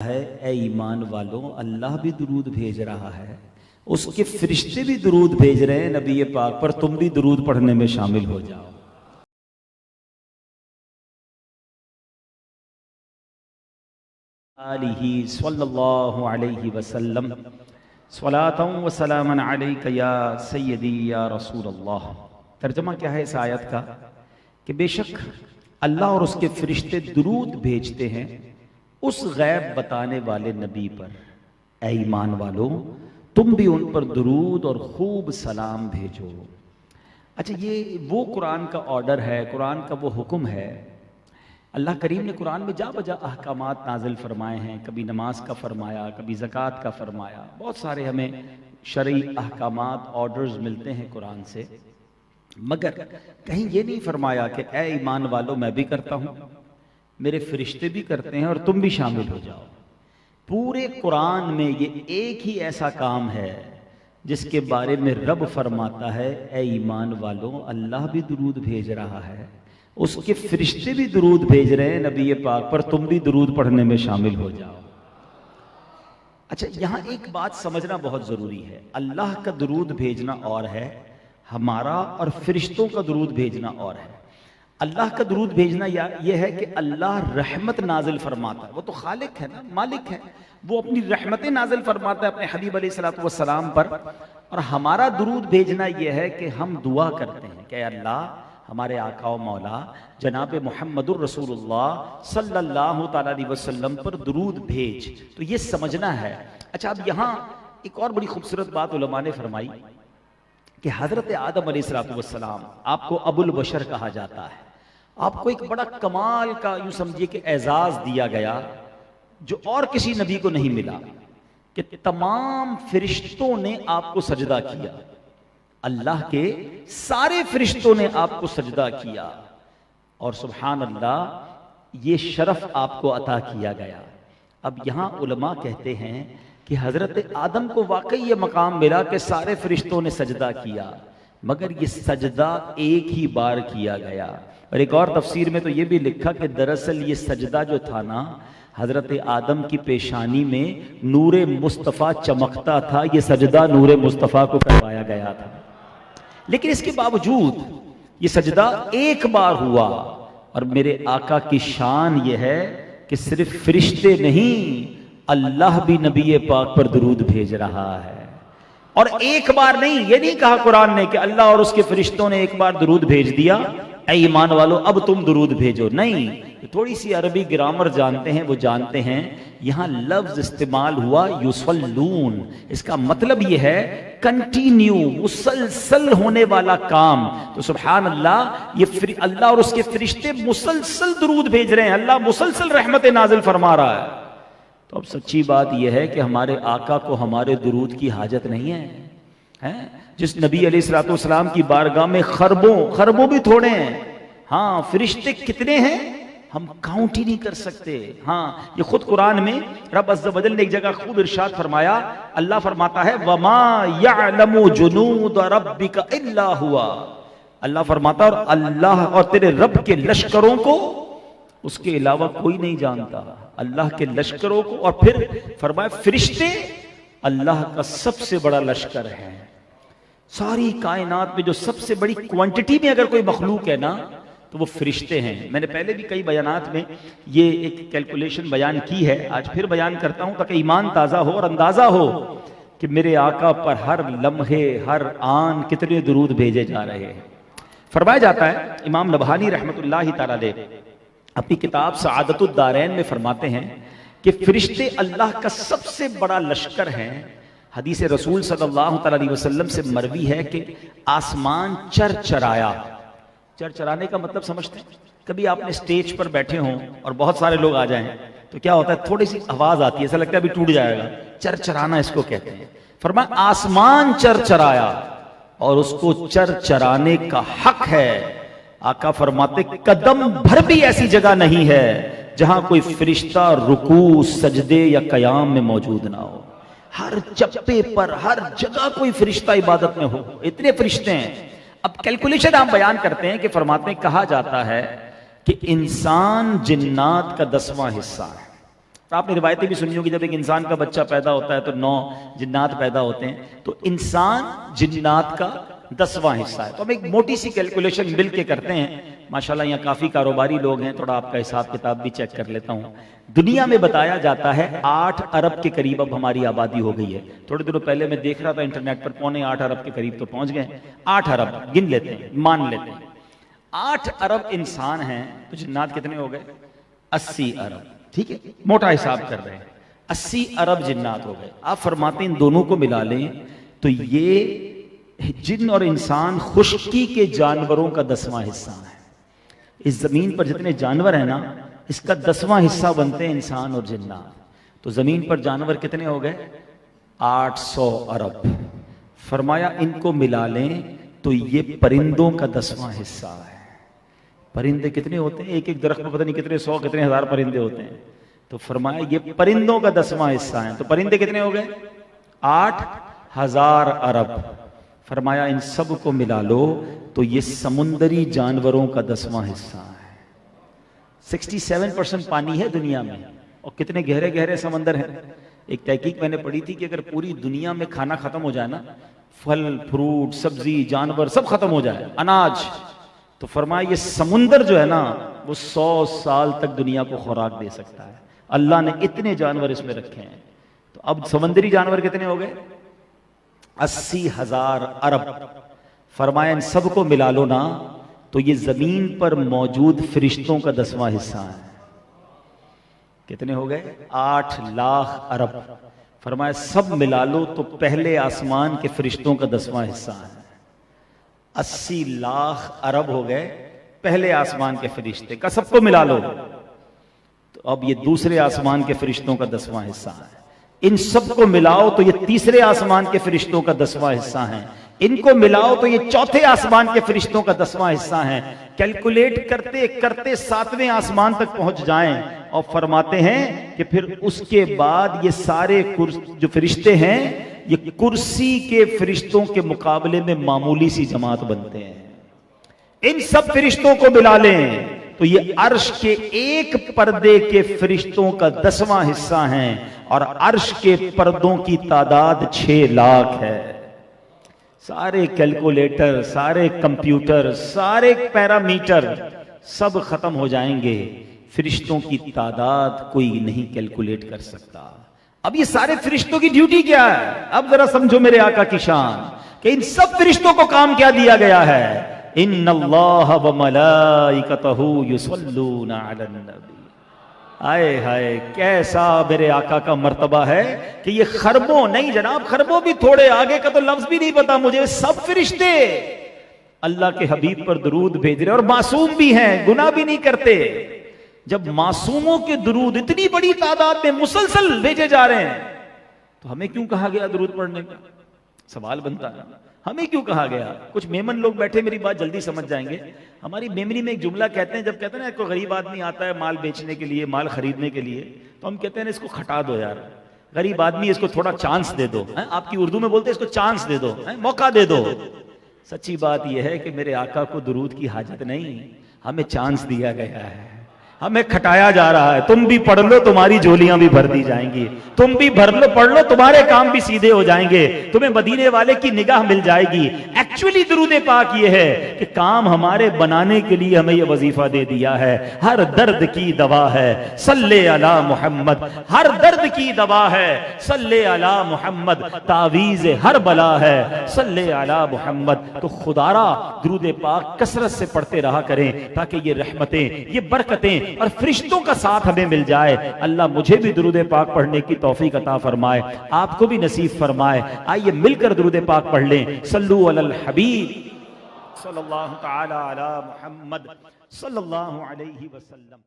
है ए ईमान वालों, अल्लाह भी दुरूद भेज रहा है, उसके फरिश्ते भी दुरूद भेज रहे हैं नबी पाक पर, तुम भी दुरूद पढ़ने में शामिल हो जाओ। आलिही सल्लल्लाहु अलैहि वसल्लम स्वलातन व सलामन अलैका या सय्यदी या रसूल अल्लाह। तर्जमा क्या है इस आयत का कि बेशक अल्लाह और उसके फरिश्ते दुरूद भेजते हैं उस गैब बताने वाले नबी पर। ऐ ईमान वालों, तुम भी उन पर दुरूद और खूब सलाम भेजो। अच्छा, ये वो कुरान का ऑर्डर है, कुरान का वो हुक्म है। अल्लाह करीम ने कुरान में जा बजा अहकामात नाजिल फरमाए हैं, कभी नमाज का फरमाया, कभी ज़कात का फरमाया। बहुत सारे हमें शरई अहकामात ऑर्डर्स मिलते हैं कुरान से, मगर कहीं ये नहीं फरमाया कि ऐ ईमान वालों मैं भी करता हूँ, मेरे फरिश्ते भी करते हैं और तुम भी शामिल हो जाओ। पूरे कुरान में ये एक ही ऐसा काम है जिसके बारे में रब फरमाता है ऐ ईमान वालों, अल्लाह भी दुरूद भेज रहा है, उसके फरिश्ते भी दुरूद भेज रहे हैं नबी पाक पर, तुम भी दुरूद पढ़ने में शामिल हो जाओ। अच्छा, यहाँ एक बात समझना बहुत ज़रूरी है। अल्लाह का दुरूद भेजना और है, हमारा और फरिश्तों का दुरूद भेजना और है। अल्लाह का दुरूद भेजना यह है कि अल्लाह रहमत नाजिल फरमाता है, वो तो खालिक है ना, मालिक है, वो अपनी रहमतें नाजिल फरमाता है अपने हबीब अलैहिस्सलातु वस्सलाम पर। और हमारा दुरूद भेजना यह है कि हम दुआ करते हैं कि अल्लाह हमारे आका और मौला जनाब मुहम्मदुर रसूलुल्लाह सल्लल्लाहु तआला अलैहि वसल्लम पर दुरूद भेज। तो ये समझना है। अच्छा, अब यहाँ एक और बड़ी खूबसूरत बात उलमा ने फरमाई कि हज़रत आदम अलैहिस्सलातु वस्सलाम, आपको अबुल बशर कहा जाता है, आपको एक बड़ा कमाल का यूं समझिए कि एजाज दिया गया जो और किसी नबी को नहीं मिला, कि तमाम फरिश्तों ने आपको सजदा किया। अल्लाह के सारे फरिश्तों ने आपको सजदा किया और सुभान अल्लाह ये शरफ आपको अता किया गया। अब यहाँ उलमा कहते हैं कि हजरत आदम को वाकई ये मकाम मिला कि सारे फरिश्तों ने सजदा किया, मगर ये सजदा एक ही बार किया गया। और एक और तफसीर में तो ये भी लिखा कि दरअसल ये सजदा जो था ना, हजरत आदम की पेशानी में नूरे मुस्तफ़ा चमकता था, ये सजदा नूरे मुस्तफ़ा को करवाया गया था। लेकिन इसके बावजूद ये सजदा एक बार हुआ। और मेरे आका की शान ये है कि सिर्फ फरिश्ते नहीं, अल्लाह भी नबी पाक पर दुरूद भेज रहा है। और एक बार नहीं, ये नहीं कहा कुरान ने कि अल्लाह और उसके फरिश्तों ने एक बार दुरूद भेज दिया, ऐ ईमान वालों अब तुम दुरूद भेजो। नहीं, थोड़ी सी अरबी ग्रामर जानते हैं वो जानते हैं, यहाँ लफ्ज इस्तेमाल हुआ युसल्लून। इसका मतलब यह है कंटिन्यू, मुसलसल होने वाला काम। तो सुभान अल्लाह, ये अल्लाह और उसके फरिश्ते मुसलसल दुरूद भेज रहे हैं, अल्लाह मुसलसल रहमतें नाजिल फरमा रहा है। तो अब सच्ची बात यह है कि हमारे आका को हमारे दुरूद की हाजत नहीं है? जिस नबी अलैहिस्सलातु वस्सलाम की बारगाह में खरबों भी थोड़े हैं, हाँ फरिश्ते कितने हैं हम काउंट ही नहीं कर सकते। हाँ, ये खुद कुरान में रब अज़्ज़ व जल ने एक जगह खूब इरशाद फरमाया। अल्लाह फरमाता है वमा यअलमु जुनूद रब्बिका इल्ला हुआ। अल्लाह फरमाता और अल्लाह और तेरे रब के लश्करों को उसके अलावा कोई नहीं जानता, अल्लाह के लश्करों को। और फिर फरमाया फरिश्ते अल्लाह का सबसे बड़ा लश्कर है। सारी कायनात में जो सबसे बड़ी क्वांटिटी में अगर कोई मखलूक है ना, तो वो फरिश्ते हैं। मैंने पहले भी कई बयानात में ये एक कैलकुलेशन बयान की है, आज फिर बयान करता हूं ताकि ईमान ताज़ा हो और अंदाज़ा हो कि मेरे आका पर हर लम्हे हर आन कितने दुरूद भेजे जा रहे हैं। फरमाया जाता है, इमाम नबहानी रहमतुल्लाहि तआला अलैह अपनी किताब सआदतुद दारैन में फरमाते हैं कि फरिश्ते अल्लाह का सबसे बड़ा लश्कर हैं। हदीस रसूल सल्लल्लाहु अलैहि वसल्लम से मरवी है कि आसमान चरचराया। चरचराने का मतलब समझते हैं? कभी आपने स्टेज पर बैठे हों और बहुत सारे लोग आ जाएं तो क्या होता है, थोड़ी सी आवाज आती है, ऐसा लगता है अभी टूट जाएगा। चरचराना इसको कहते हैं। फरमाया आसमान चरचराया और उसको चरचराने का हक है। आका फरमाते कदम भर भी ऐसी जगह नहीं है जहां कोई फरिश्ता रुकू सजदे या कयाम में मौजूद ना हो। हर चप्पे पर हर जगह कोई फरिश्ता इबादत में हो, इतने फरिश्ते हैं। अब कैलकुलेशन आप बयान करते हैं कि फरमाते कहा जाता है कि इंसान जिन्नात का 10वां हिस्सा है आपने रिवायतें भी सुनी होगी, जब एक इंसान का बच्चा पैदा होता है तो 9 जिन्नात पैदा होते हैं, तो इंसान जिन्नात का 10वां हिस्सा है। तो हम एक मोटी सी कैलकुलेशन मिल के करते हैं। माशाल्लाह यहाँ काफी कारोबारी लोग हैं, थोड़ा आपका हिसाब किताब भी चेक कर लेता हूँ। दुनिया में बताया जाता है 8 अरब के करीब अब हमारी आबादी हो गई है। थोड़े दिनों पहले मैं देख रहा था इंटरनेट पर, 7.25 अरब के करीब तो पहुंच गए। 8 अरब गिन लेते हैं, मान लेते हैं 8 अरब इंसान हैं, तो जिन्नात कितने हो गए? 80 अरब। ठीक है, मोटा हिसाब कर रहे हैं, 80 अरब जिन्नात हो गए। आप फरमाते हैं इन दोनों को मिला लें तो ये जिन और इंसान खुश्की के जानवरों का 10वां हिस्सा है। इस जमीन पर जितने जानवर हैं ना, इसका 10वां हिस्सा बनते हैं इंसान और जिन्नात। तो जमीन पर जानवर कितने हो गए? 800 अरब। फरमाया इनको मिला लें तो ये परिंदों का 10वां हिस्सा है। परिंदे कितने होते हैं? एक एक दरख्त में पता नहीं कितने 100 कितने हजार परिंदे होते हैं। तो फरमाया ये परिंदों का 10वां हिस्सा है। तो परिंदे कितने हो गए? 8000 अरब। फरमाया इन सब को मिला लो तो ये समुद्री जानवरों का 10वां हिस्सा है। 67% पानी है दुनिया में, और कितने गहरे गहरे समंदर हैं। एक तहकीक मैंने पढ़ी थी कि अगर पूरी दुनिया में खाना खत्म हो जाए ना, फल फ्रूट सब्जी जानवर सब खत्म हो जाए, अनाज, तो फरमाया ये समुंदर जो है ना वो 100 साल तक दुनिया को खुराक दे सकता है। अल्लाह ने इतने जानवर इसमें रखे हैं। तो अब समुद्री जानवर कितने हो गए? 80,000 अरब। फरमाया इन सबको मिला लो ना तो ये जमीन पर मौजूद फरिश्तों का 10वां हिस्सा है। कितने हो गए? 8 लाख अरब। फरमाया सब मिला लो तो पहले आसमान के फरिश्तों का 10वां हिस्सा है। 80 लाख अरब हो गए पहले आसमान के फरिश्ते का, सबको मिला लो तो अब ये दूसरे आसमान के फरिश्तों का 10वां हिस्सा है। इन सबको मिलाओ तो ये तीसरे आसमान के फरिश्तों का 10वां हिस्सा है। इनको मिलाओ तो ये चौथे आसमान के फरिश्तों का 10वां हिस्सा है। कैलकुलेट करते करते 7वें आसमान तक पहुंच जाएं और फरमाते हैं कि फिर उसके बाद ये सारे जो फरिश्ते हैं ये कुर्सी के फरिश्तों के मुकाबले में मामूली सी जमात बनते हैं। इन सब फरिश्तों को मिला लें तो ये अर्श के एक पर्दे के फरिश्तों का 10वां हिस्सा है, और अर्श के पर्दों की तादाद 6 लाख है। सारे कैलकुलेटर, सारे कंप्यूटर, सारे पैरामीटर सब खत्म हो जाएंगे, फरिश्तों की तादाद कोई नहीं कैलकुलेट कर सकता। अब ये सारे फरिश्तों की ड्यूटी क्या है? अब जरा समझो मेरे आका की शान कि इन सब फरिश्तों को काम क्या दिया गया है? इन्नल्लाह व मलाइकतहू युसल्लूना अलन नबी। आए हाय, कैसा मेरे आका का मर्तबा है कि ये खरबों नहीं जनाब, खरबों भी थोड़े आगे का तो लफ्ज भी नहीं पता मुझे, सब फरिश्ते अल्लाह के हबीब पर दुरूद भेज रहे और मासूम भी हैं, गुनाह भी नहीं करते। जब मासूमों के दुरूद इतनी बड़ी तादाद में मुसलसल भेजे जा रहे हैं तो हमें क्यों कहा गया दुरूद पढ़ने का? सवाल बनता है, हमें क्यों कहा गया? कुछ मेमन लोग बैठे मेरी बात जल्दी समझ जाएंगे। हमारी मेमोरी में एक जुमला कहते हैं, जब कहते हैं ना कोई गरीब आदमी आता है माल बेचने के लिए, माल खरीदने के लिए, तो हम कहते हैं इसको खटा दो यार, गरीब आदमी इसको थोड़ा चांस दे दो। आपकी उर्दू में बोलते हैं इसको चांस दे दो, मौका दे दो। सच्ची बात यह है कि मेरे आका को दुरूद की हाजत नहीं, हमें चांस दिया गया है, हमें खटाया जा रहा है। तुम भी पढ़ लो तुम्हारी झोलियां भी भर दी जाएंगी, तुम भी भर लो पढ़ लो तुम्हारे काम भी सीधे हो जाएंगे, तुम्हें मदीने वाले की निगाह मिल जाएगी। एक्चुअली दुरूद पाक ये है कि काम हमारे बनाने के लिए हमें ये वजीफा दे दिया है। हर दर्द की दवा है सल्ले अला मोहम्मद, हर दर्द की दवा है सल्ले अला मोहम्मद, तावीज हर बला है सल्ले अला मोहम्मद। तो खुदारा दुरूद पाक कसरत से पढ़ते रहा करें ताकि ये रहमतें, ये बरकतें और फरिश्तों का साथ हमें मिल जाए। अल्लाह मुझे भी दुरूद पाक पढ़ने की तौफीक अता फरमाए, आपको भी नसीब फरमाए। आइए मिलकर दुरूद पाक पढ़ लें। सल्लू अलल हबीब सल्लल्लाहु तआला अला मुहम्मद सल्लल्लाहु अलैहि वसल्लम।